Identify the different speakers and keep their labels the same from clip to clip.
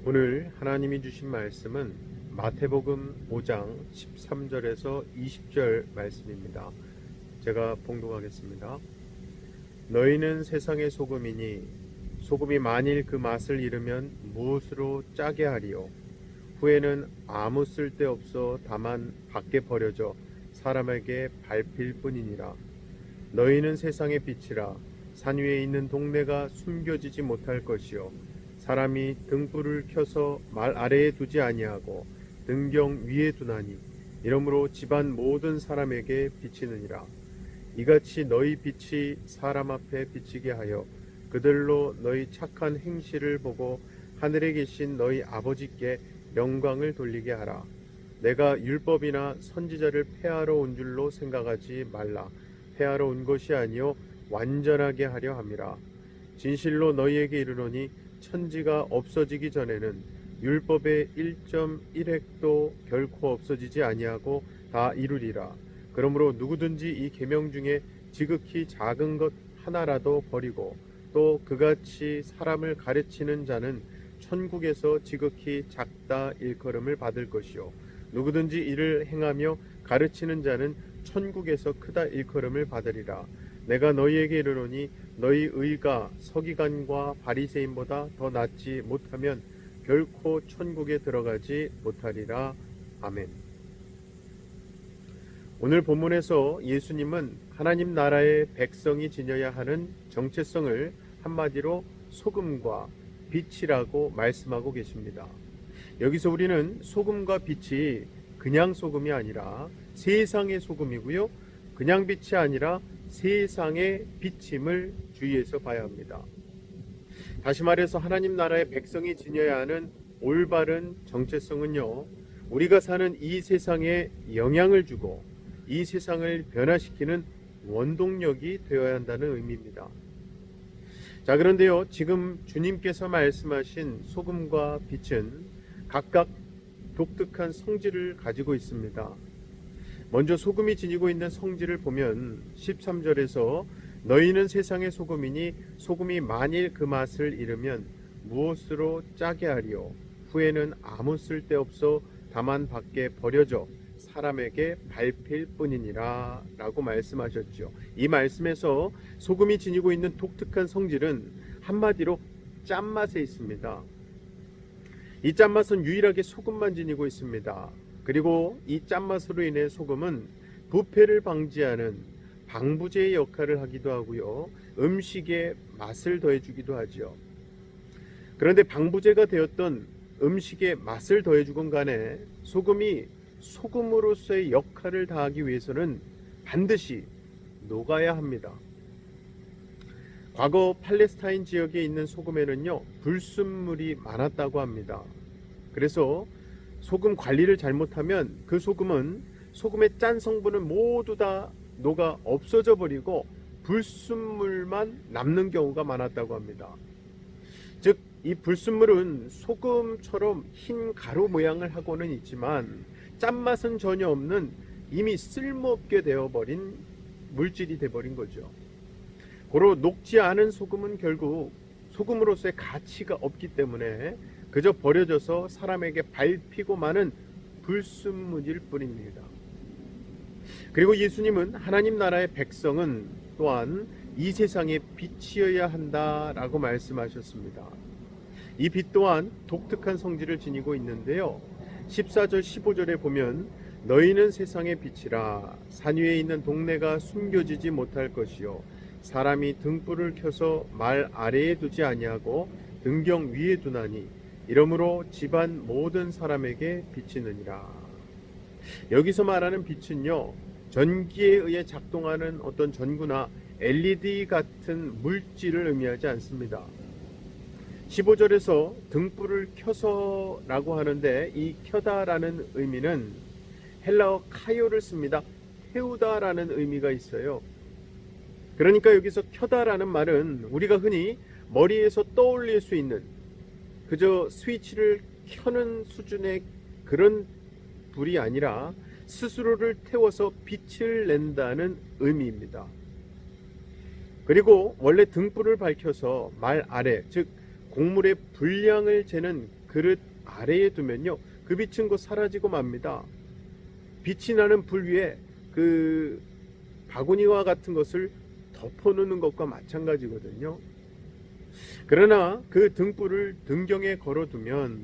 Speaker 1: 오늘 하나님이 주신 말씀은 마태복음 5장 13절에서 20절 말씀입니다. 제가 봉독하겠습니다. 너희는 세상의 소금이니 소금이 만일 그 맛을 잃으면 무엇으로 짜게 하리요? 후에는 아무 쓸데없어 다만 밖에 버려져 사람에게 밟힐 뿐이니라. 너희는 세상의 빛이라. 산 위에 있는 동네가 숨겨지지 못할 것이요 사람이 등불을 켜서 말 아래에 두지 아니하고 등경 위에 두나니 이러므로 집안 모든 사람에게 비치느니라. 이같이 너희 빛이 사람 앞에 비치게 하여 그들로 너희 착한 행실을 보고 하늘에 계신 너희 아버지께 영광을 돌리게 하라. 내가 율법이나 선지자를 폐하러 온 줄로 생각하지 말라. 폐하러 온 것이 아니요 완전하게 하려 함이라. 진실로 너희에게 이르노니 천지가 없어지기 전에는 율법의 1.1획도 결코 없어지지 아니하고 다 이루리라. 그러므로 누구든지 이 계명 중에 지극히 작은 것 하나라도 버리고 또 그같이 사람을 가르치는 자는 천국에서 지극히 작다 일컬음을 받을 것이요 누구든지 이를 행하며 가르치는 자는 천국에서 크다 일컬음을 받으리라. 내가 너희에게 이르노니 너희 의가 서기관과 바리새인보다 더 낫지 못하면 결코 천국에 들어가지 못하리라. 아멘. 오늘 본문에서 예수님은 하나님 나라의 백성이 지녀야 하는 정체성을 한마디로 소금과 빛이라고 말씀하고 계십니다. 여기서 우리는 소금과 빛이 그냥 소금이 아니라 세상의 소금이고요, 그냥 빛이 아니라 세상의 빛임을 주의해서 봐야 합니다. 다시 말해서 하나님 나라의 백성이 지녀야 하는 올바른 정체성은요, 우리가 사는 이 세상에 영향을 주고 이 세상을 변화시키는 원동력이 되어야 한다는 의미입니다. 자, 그런데요, 지금 주님께서 말씀하신 소금과 빛은 각각 독특한 성질을 가지고 있습니다. 먼저 소금이 지니고 있는 성질을 보면 13절에서 너희는 세상의 소금이니 소금이 만일 그 맛을 잃으면 무엇으로 짜게 하리요? 후에는 아무 쓸데없어 다만 밖에 버려져 사람에게 밟힐 뿐이니라 라고 말씀하셨죠. 이 말씀에서 소금이 지니고 있는 독특한 성질은 한마디로 짠맛에 있습니다. 이 짠맛은 유일하게 소금만 지니고 있습니다. 그리고 이 짠맛으로 인해 소금은 부패를 방지하는 방부제의 역할을 하기도 하고요, 음식에 맛을 더해주기도 하죠. 그런데 방부제가 되었던 음식에 맛을 더해주건 간에 소금이 소금으로서의 역할을 다하기 위해서는 반드시 녹아야 합니다. 과거 팔레스타인 지역에 있는 소금에는요, 불순물이 많았다고 합니다. 그래서 소금 관리를 잘못하면 그 소금은 소금의 짠 성분은 모두 다 녹아 없어져 버리고 불순물만 남는 경우가 많았다고 합니다. 즉, 이 불순물은 소금처럼 흰 가루 모양을 하고는 있지만 짠맛은 전혀 없는 이미 쓸모없게 되어버린 물질이 되어버린 거죠. 고로 녹지 않은 소금은 결국 소금으로서의 가치가 없기 때문에 그저 버려져서 사람에게 밟히고 마는 불순물일 뿐입니다. 그리고 예수님은 하나님 나라의 백성은 또한 이 세상의 빛이어야 한다라고 말씀하셨습니다. 이 빛 또한 독특한 성질을 지니고 있는데요, 14절 15절에 보면 너희는 세상의 빛이라. 산 위에 있는 동네가 숨겨지지 못할 것이요 사람이 등불을 켜서 말 아래에 두지 아니하고 등경 위에 두나니 이러므로 집안 모든 사람에게 비치느니라. 여기서 말하는 빛은요, 전기에 의해 작동하는 어떤 전구나 LED 같은 물질을 의미하지 않습니다. 15절에서 등불을 켜서 라고 하는데 이 켜다라는 의미는 헬라어 카요를 씁니다. 태우다라는 의미가 있어요. 그러니까 여기서 켜다라는 말은 우리가 흔히 머리에서 떠올릴 수 있는 그저 스위치를 켜는 수준의 그런 불이 아니라 스스로를 태워서 빛을 낸다는 의미입니다. 그리고 원래 등불을 밝혀서 말 아래, 즉 곡물의 분량을 재는 그릇 아래에 두면요, 그 빛은 곧 사라지고 맙니다. 빛이 나는 불 위에 그 바구니와 같은 것을 덮어놓는 것과 마찬가지거든요. 그러나 그 등불을 등경에 걸어두면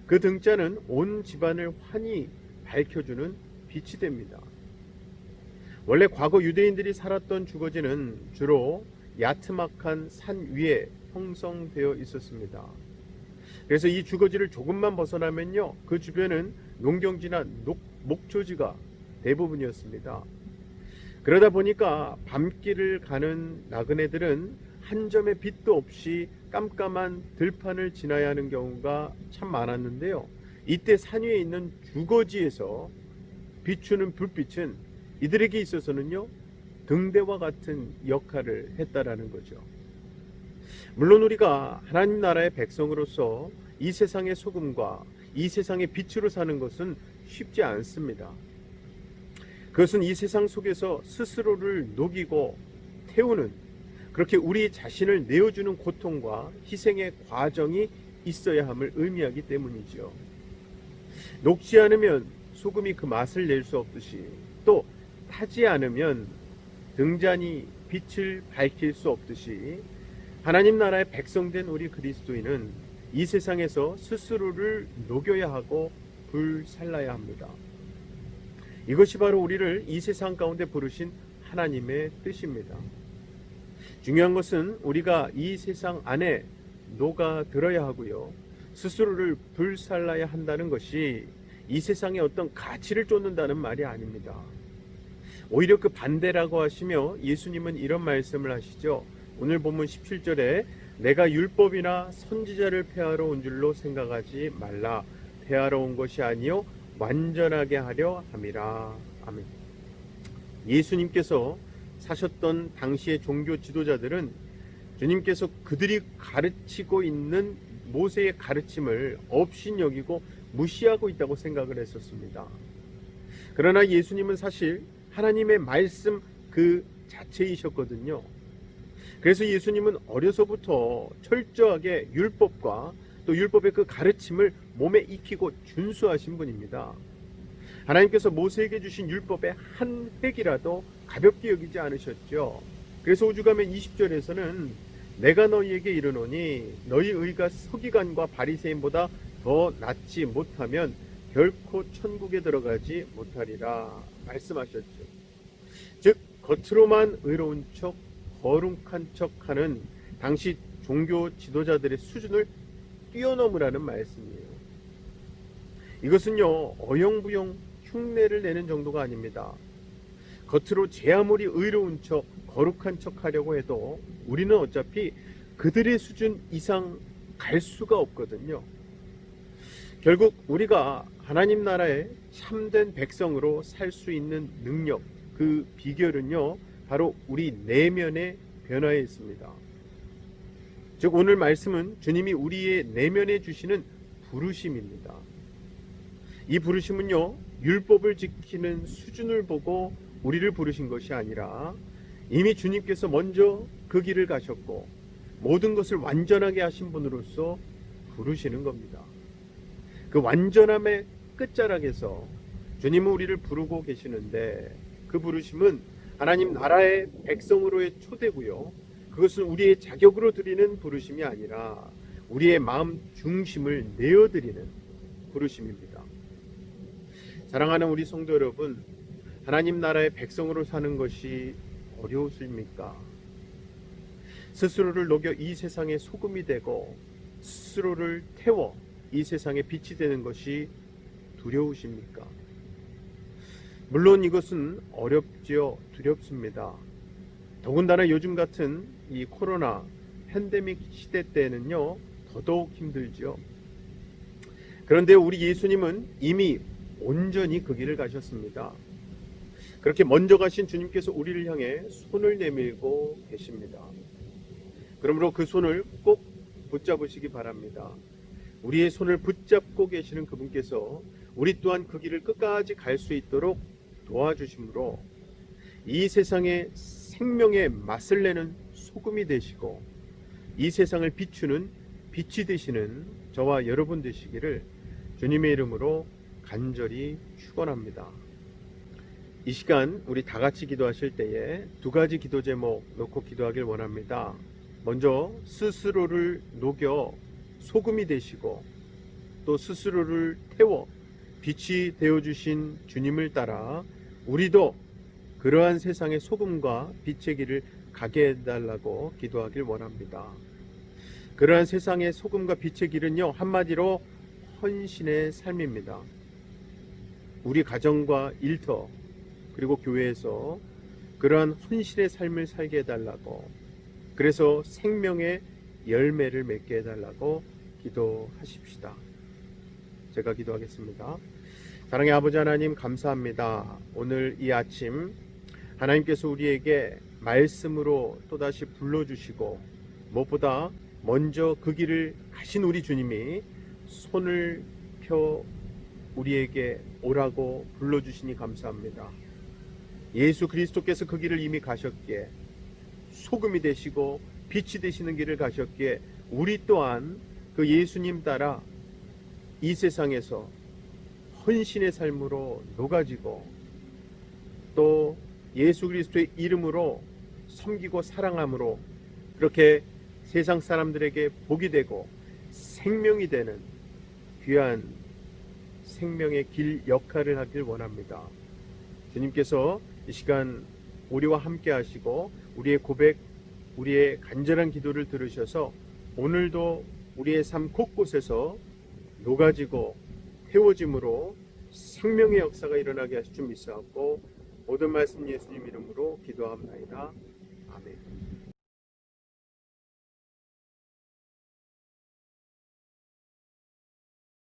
Speaker 1: 그 등자는 온 집안을 환히 밝혀주는 빛이 됩니다. 원래 과거 유대인들이 살았던 주거지는 주로 야트막한 산 위에 형성되어 있었습니다. 그래서 이 주거지를 조금만 벗어나면요, 그 주변은 농경지나 목초지가 대부분이었습니다. 그러다 보니까 밤길을 가는 나그네들은 한 점의 빛도 없이 깜깜한 들판을 지나야 하는 경우가 참 많았는데요, 이때 산 위에 있는 주거지에서 비추는 불빛은 이들에게 있어서는요, 등대와 같은 역할을 했다라는 거죠. 물론 우리가 하나님 나라의 백성으로서 이 세상의 소금과 이 세상의 빛으로 사는 것은 쉽지 않습니다. 그것은 이 세상 속에서 스스로를 녹이고 태우는, 그렇게 우리 자신을 내어주는 고통과 희생의 과정이 있어야 함을 의미하기 때문이죠. 녹지 않으면 소금이 그 맛을 낼 수 없듯이, 또 타지 않으면 등잔이 빛을 밝힐 수 없듯이, 하나님 나라의 백성된 우리 그리스도인은 이 세상에서 스스로를 녹여야 하고 불살라야 합니다. 이것이 바로 우리를 이 세상 가운데 부르신 하나님의 뜻입니다. 중요한 것은 우리가 이 세상 안에 녹아들어야 하고요, 스스로를 불살라야 한다는 것이 이 세상에 어떤 가치를 쫓는다는 말이 아닙니다. 오히려 그 반대라고 하시며 예수님은 이런 말씀을 하시죠. 오늘 본문 17절에 내가 율법이나 선지자를 폐하러 온 줄로 생각하지 말라. 폐하러 온 것이 아니요 완전하게 하려 함이라. 아멘. 예수님께서 사셨던 당시의 종교 지도자들은 주님께서 그들이 가르치고 있는 모세의 가르침을 업신여기고 무시하고 있다고 생각을 했었습니다. 그러나 예수님은 사실 하나님의 말씀 그 자체이셨거든요. 그래서 예수님은 어려서부터 철저하게 율법과 또 율법의 그 가르침을 몸에 익히고 준수하신 분입니다. 하나님께서 모세에게 주신 율법의 한 획이라도 가볍게 여기지 않으셨죠. 그래서 오죽하면 20절에서는 내가 너희에게 이르노니 너희 의가 서기관과 바리새인보다 더 낫지 못하면 결코 천국에 들어가지 못하리라 말씀하셨죠. 즉 겉으로만 의로운 척 거룩한 척하는 당시 종교 지도자들의 수준을 뛰어넘으라는 말씀이에요. 이것은요, 어영부영 흉내를 내는 정도가 아닙니다. 겉으로 제 아무리 의로운 척 거룩한 척 하려고 해도 우리는 어차피 그들의 수준 이상 갈 수가 없거든요. 결국 우리가 하나님 나라의 참된 백성으로 살 수 있는 능력, 그 비결은요, 바로 우리 내면의 변화에 있습니다. 즉 오늘 말씀은 주님이 우리의 내면에 주시는 부르심입니다. 이 부르심은요, 율법을 지키는 수준을 보고 우리를 부르신 것이 아니라 이미 주님께서 먼저 그 길을 가셨고 모든 것을 완전하게 하신 분으로서 부르시는 겁니다. 그 완전함의 끝자락에서 주님은 우리를 부르고 계시는데, 그 부르심은 하나님 나라의 백성으로의 초대고요, 그것은 우리의 자격으로 드리는 부르심이 아니라 우리의 마음 중심을 내어드리는 부르심입니다. 사랑하는 우리 성도 여러분, 하나님 나라의 백성으로 사는 것이 어려우십니까? 스스로를 녹여 이 세상의 소금이 되고 스스로를 태워 이 세상의 빛이 되는 것이 두려우십니까? 물론 이것은 어렵지요, 두렵습니다. 더군다나 요즘 같은 이 코로나 팬데믹 시대 때는요, 더더욱 힘들지요. 그런데 우리 예수님은 이미 온전히 그 길을 가셨습니다. 그렇게 먼저 가신 주님께서 우리를 향해 손을 내밀고 계십니다. 그러므로 그 손을 꼭 붙잡으시기 바랍니다. 우리의 손을 붙잡고 계시는 그분께서 우리 또한 그 길을 끝까지 갈 수 있도록 도와주심으로 이 세상의 생명의 맛을 내는 소금이 되시고 이 세상을 비추는 빛이 되시는 저와 여러분 되시기를 주님의 이름으로 간절히 축원합니다. 이 시간 우리 다 같이 기도하실 때에 두 가지 기도 제목 놓고 기도하길 원합니다. 먼저 스스로를 녹여 소금이 되시고 또 스스로를 태워 빛이 되어주신 주님을 따라 우리도 그러한 세상의 소금과 빛의 길을 가게 해달라고 기도하길 원합니다. 그러한 세상의 소금과 빛의 길은요, 한마디로 헌신의 삶입니다. 우리 가정과 일터 그리고 교회에서 그러한 헌신의 삶을 살게 해달라고, 그래서 생명의 열매를 맺게 해달라고 기도하십시다. 제가 기도하겠습니다. 사랑의 아버지 하나님, 감사합니다. 오늘 이 아침 하나님께서 우리에게 말씀으로 또다시 불러주시고 무엇보다 먼저 그 길을 가신 우리 주님이 손을 펴 우리에게 오라고 불러주시니 감사합니다. 예수 그리스도께서 그 길을 이미 가셨기에, 소금이 되시고 빛이 되시는 길을 가셨기에 우리 또한 그 예수님 따라 이 세상에서 헌신의 삶으로 녹아지고 또 예수 그리스도의 이름으로 섬기고 사랑함으로 그렇게 세상 사람들에게 복이 되고 생명이 되는 귀한 생명의 길 역할을 하길 원합니다. 주님께서 이 시간 우리와 함께 하시고 우리의 고백, 우리의 간절한 기도를 들으셔서 오늘도 우리의 삶 곳곳에서 녹아지고 태워짐으로 생명의 역사가 일어나게 하실 줄 믿사옵고 모든 말씀 예수님 이름으로 기도합나이다. 아멘.